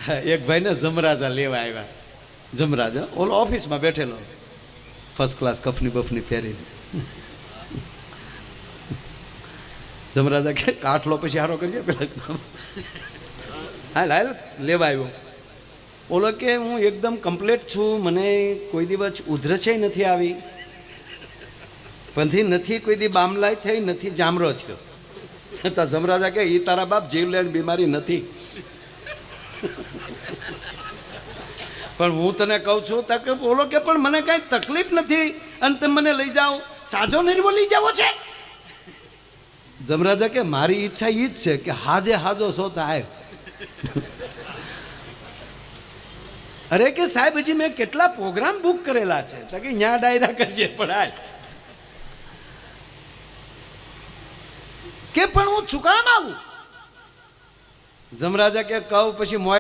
એક ભાઈને જમરાજા લેવા આવ્યા. જમરાજા ઓલો ઓફિસમાં બેઠેલો, ફર્સ્ટ ક્લાસ કફની બફની પહેરીને. જમરાજા કે કાઠલો પછી હારો કરજે પેલા. હાલ હાલ લેવા આવ્યો. ઓલો કે હું એકદમ કમ્પ્લીટ છું, મને કોઈ દિવસ ઉધરસે નથી આવી, પંથી નથી કોઈ દી બામલાઈ થઈ, નથી જામરો થયો. તો જમરાજા કે એ તારા બાપ જીવલેણ બીમારી નથી, પણ હું તને કહું છું તો કે બોલો કે પણ મને કાંઈ તકલીફ નથી અને તમે મને લઈ જાઓ, સાજો નિર્વો લઈ જાવો છે. જમરાજા કે મારી ઈચ્છા એ જ છે કે હાજે હાજો છો થાય. અરે કે સાહેબ હજી મેં કેટલા પ્રોગ્રામ બુક કરેલા છે, તો કે ન્યા ડાયરા કરજે પડાય કે પણ હું ચુકામ આવું. જમરાજા કે કહું પછી